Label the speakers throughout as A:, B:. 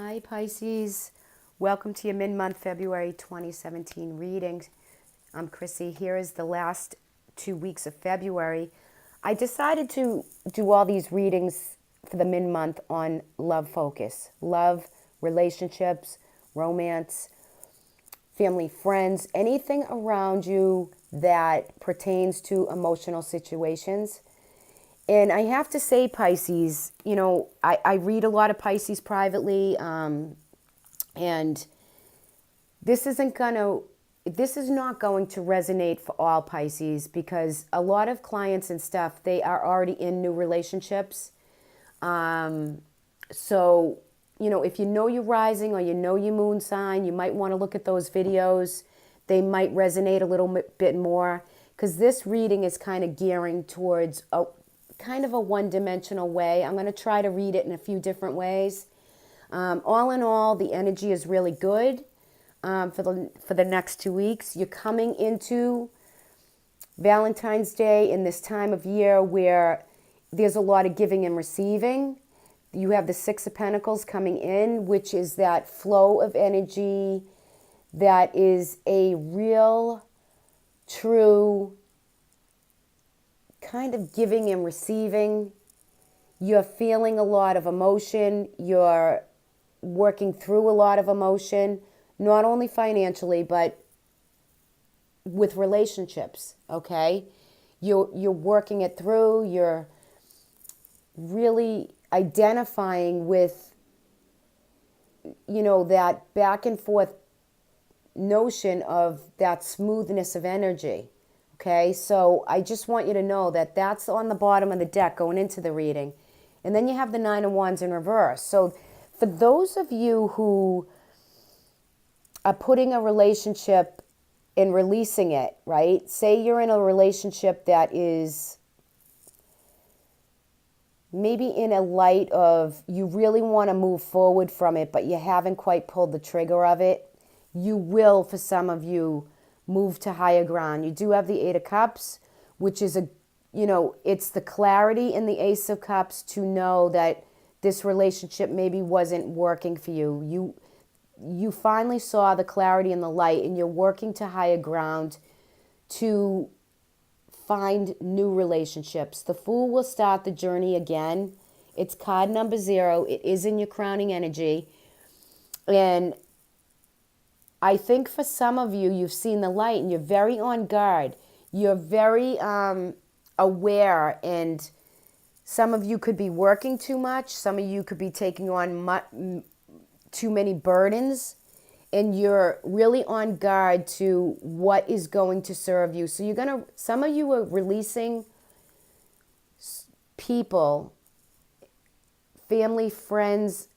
A: Hi Pisces, welcome to your mid-month February 2017 reading. I'm Chrissy. Here is the last 2 weeks of February. I decided to do all these readings for the mid-month on love focus, love, relationships, romance, family, friends, anything around you that pertains to emotional situations. And I have to say, Pisces, I read a lot of Pisces privately, and this isn't gonna, this is not going to resonate for all Pisces because a lot of clients and stuff, they are already in new relationships. So, if you know your rising or you know your moon sign, you might want to look at those videos. They might resonate a little bit more because this reading is kind of gearing towards a kind of a one-dimensional way. I'm going to try to read it in a few different ways. All in all, the energy is really good for the next 2 weeks. You're coming into Valentine's Day in this time of year where there's a lot of giving and receiving. You have the Six of Pentacles coming in, which is that flow of energy that is a real, true kind of giving and receiving. You're feeling a lot of emotion. You're working through a lot of emotion, not only financially, but with relationships, okay? You're working it through. You're really identifying with, that back and forth notion of that smoothness of energy. Okay, so I just want you to know that that's on the bottom of the deck going into the reading. And then you have the Nine of Wands in reverse. So for those of you who are putting a relationship and releasing it, right? Say you're in a relationship that is maybe in a light of you really want to move forward from it, but you haven't quite pulled the trigger of it. You will, for some of you, move to higher ground. You do have the Eight of Cups, which is it's the clarity in the Ace of Cups to know that this relationship maybe wasn't working for you. You finally saw the clarity and the light, and you're working to higher ground to find new relationships. The Fool will start the journey again. It's card number 0. It is in your crowning energy. And I think for some of you, you've seen the light and you're very on guard. You're very aware, and some of you could be working too much. Some of you could be taking on too many burdens, and you're really on guard to what is going to serve you. So some of you are releasing people, family, friends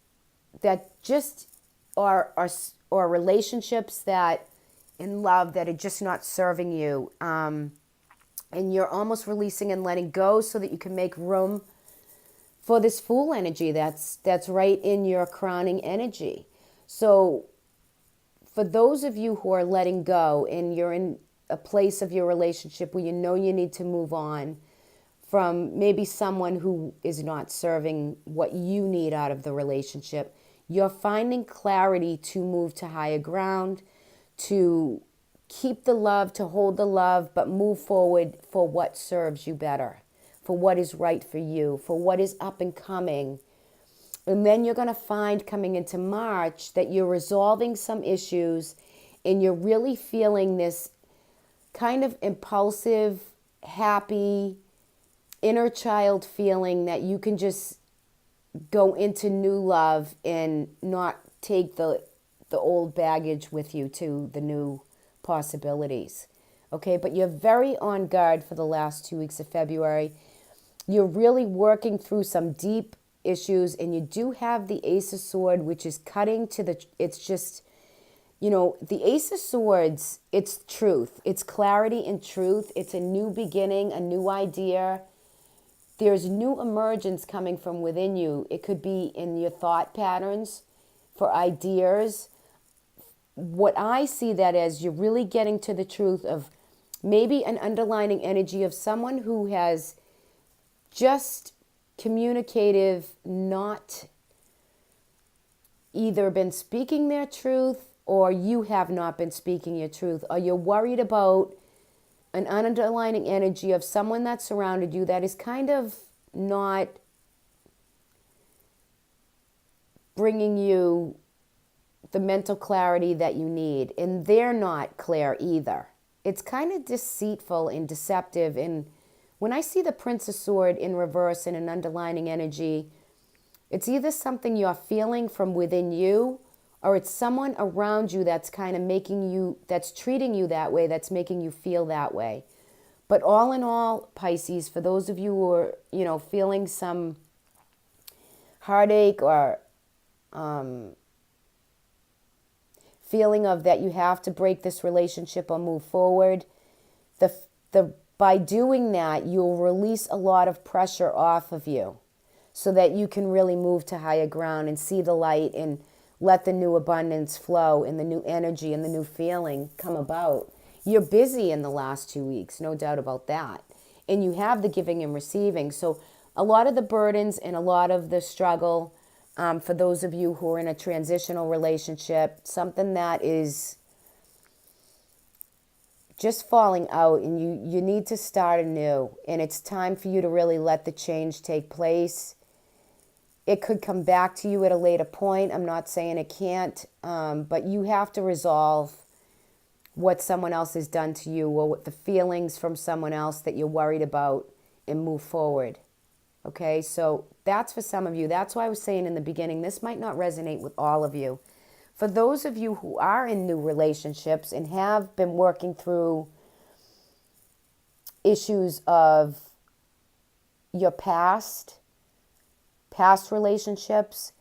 A: that just are relationships that in love that are just not serving you. And you're almost releasing and letting go so that you can make room for this Fool energy that's right in your crowning energy. So for those of you who are letting go and you're in a place of your relationship where you know you need to move on from maybe someone who is not serving what you need out of the relationship, you're finding clarity to move to higher ground, to keep the love, to hold the love, but move forward for what serves you better, for what is right for you, for what is up and coming. And then you're going to find coming into March that you're resolving some issues and you're really feeling this kind of impulsive, happy, inner child feeling that you can just go into new love and not take the old baggage with you to the new possibilities. Okay, but you're very on guard for the last 2 weeks of February. You're really working through some deep issues, and you do have the Ace of Swords, which is cutting to it's just, the Ace of Swords, it's truth. It's clarity and truth. It's a new beginning, a new idea. There's new emergence coming from within you. It could be in your thought patterns for ideas. What I see that as, you're really getting to the truth of maybe an underlining energy of someone who has just communicative, not either been speaking their truth or you have not been speaking your truth, or you're worried about an underlining energy of someone that surrounded you that is kind of not bringing you the mental clarity that you need, and they're not clear either. It's kind of deceitful and deceptive. And when I see the Prince of Swords in reverse in an underlining energy, it's either something you're feeling from within you, or it's someone around you that's kind of making you, that's treating you that way, that's making you feel that way. But all in all, Pisces, for those of you who are, feeling some heartache or feeling of that you have to break this relationship or move forward, by doing that, you'll release a lot of pressure off of you so that you can really move to higher ground and see the light and let the new abundance flow and the new energy and the new feeling come about. You're busy in the last 2 weeks, no doubt about that. And you have the giving and receiving. So a lot of the burdens and a lot of the struggle, for those of you who are in a transitional relationship, something that is just falling out, and you need to start anew, and it's time for you to really let the change take place. It could come back to you at a later point. I'm not saying it can't, but you have to resolve what someone else has done to you, or what the feelings from someone else that you're worried about, and move forward. Okay, so that's for some of you. That's why I was saying in the beginning, this might not resonate with all of you. For those of you who are in new relationships and have been working through issues of your past relationships,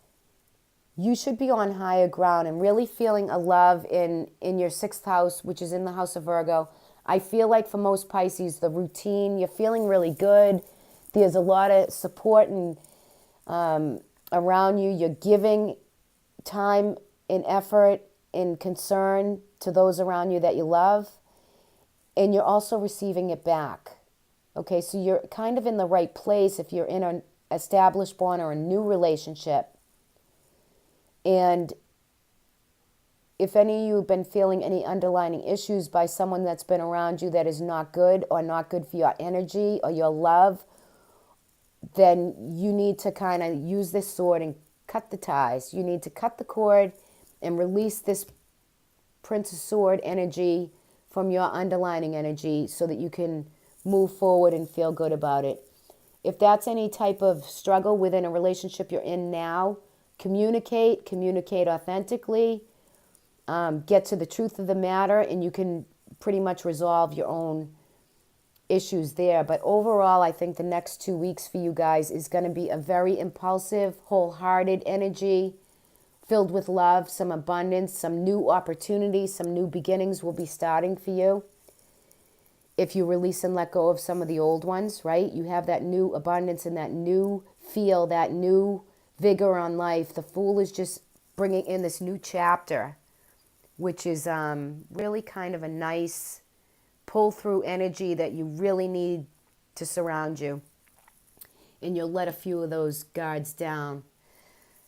A: you should be on higher ground and really feeling a love in your 6th house, which is in the house of Virgo. I feel like for most Pisces, the routine, you're feeling really good. There's a lot of support and around you. You're giving time and effort and concern to those around you that you love. And you're also receiving it back. Okay, so you're kind of in the right place if you're in an established one or a new relationship. And if any of you have been feeling any underlying issues by someone that's been around you that is not good, or not good for your energy or your love, then you need to kind of use this sword and cut the ties. You need to cut the cord and release this Prince of Swords energy from your underlining energy so that you can move forward and feel good about it. If that's any type of struggle within a relationship you're in now, communicate authentically, get to the truth of the matter, and you can pretty much resolve your own issues there. But overall, I think the next 2 weeks for you guys is going to be a very impulsive, wholehearted energy filled with love, some abundance, some new opportunities, some new beginnings will be starting for you. If you release and let go of some of the old ones, right? You have that new abundance and that new feel, that new vigor on life. The Fool is just bringing in this new chapter, which is really kind of a nice pull-through energy that you really need to surround you. And you'll let a few of those guards down.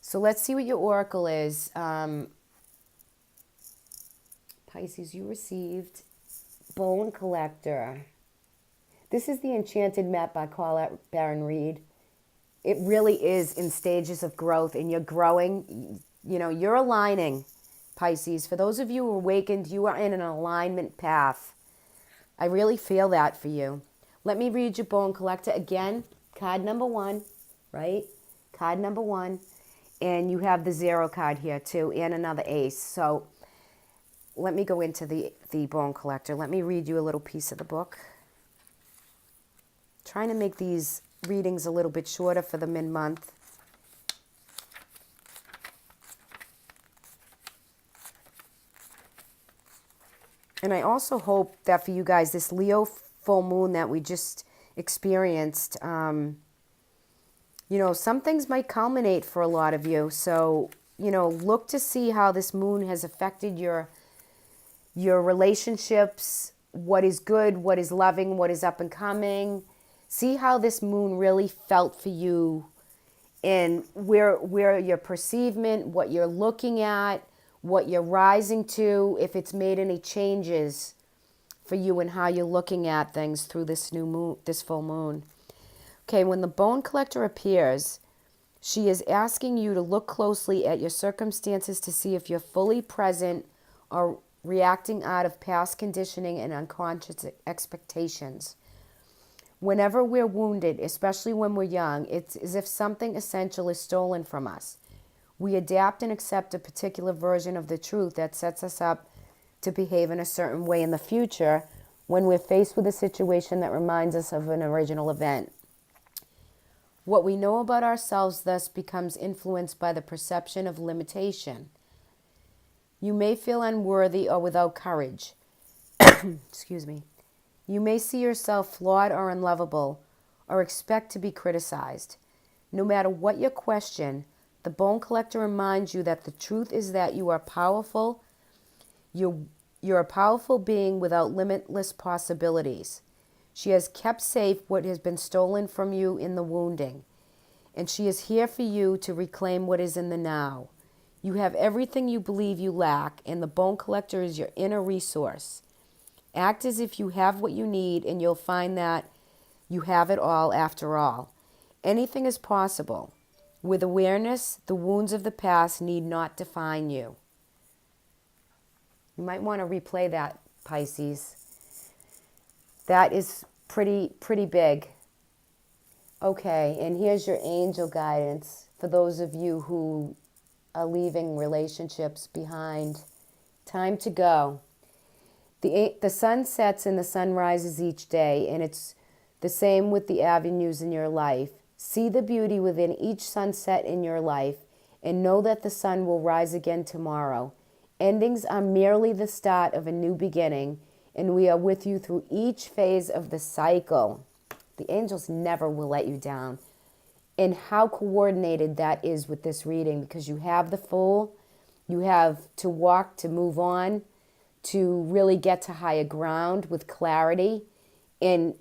A: So let's see what your oracle is. Pisces, you received Bone Collector. This is the Enchanted Map by Carl Baron Reed. It really is in stages of growth, and you're growing. You're aligning, Pisces. For those of you who are awakened, you are in an alignment path. I really feel that for you. Let me read your Bone Collector again. Card number 1, right? Card number 1. And you have the 0 card here too, and another ace. So let me go into the Bone Collector. Let me read you a little piece of the book. Trying to make these readings a little bit shorter for the mid-month. And I also hope that for you guys, this Leo full moon that we just experienced, some things might culminate for a lot of you. So, look to see how this moon has affected your relationships, what is good, what is loving, what is up and coming. See how this moon really felt for you and where your perceivement, what you're looking at, what you're rising to, if it's made any changes for you and how you're looking at things through this new moon, this full moon. Okay, when the bone collector appears, she is asking you to look closely at your circumstances to see if you're fully present or reacting out of past conditioning and unconscious expectations. Whenever we're wounded, especially when we're young, it's as if something essential is stolen from us. We adapt and accept a particular version of the truth that sets us up to behave in a certain way in the future when we're faced with a situation that reminds us of an original event. What we know about ourselves thus becomes influenced by the perception of limitation. You may feel unworthy or without courage. Excuse me. You may see yourself flawed or unlovable, or expect to be criticized. No matter what your question, the bone collector reminds you that the truth is that you are powerful. You're a powerful being without limitless possibilities. She has kept safe what has been stolen from you in the wounding, and she is here for you to reclaim what is in the now. You have everything you believe you lack, and the bone collector is your inner resource. Act as if you have what you need, and you'll find that you have it all after all. Anything is possible. With awareness, the wounds of the past need not define you. You might want to replay that, Pisces. That is pretty big. Okay, and here's your angel guidance for those of you who are leaving relationships behind. Time to go. The sun sets and the sun rises each day, and it's the same with the avenues in your life. See the beauty within each sunset in your life, and know that the sun will rise again tomorrow. Endings are merely the start of a new beginning, and we are with you through each phase of the cycle. The angels never will let you down. And how coordinated that is with this reading, because you have the Fool, you have to walk, to move on, to really get to higher ground with clarity, and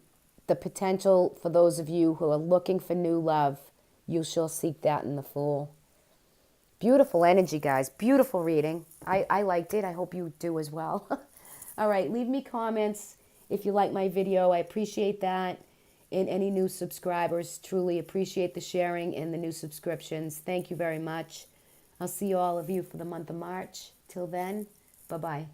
A: the potential for those of you who are looking for new love, you shall seek that in the Fool. Beautiful energy, guys. Beautiful reading. I liked it. I hope you do as well. All right, leave me comments if you like my video. I appreciate that. And any new subscribers, truly appreciate the sharing and the new subscriptions. Thank you very much. I'll see all of you for the month of March. Till then, bye-bye.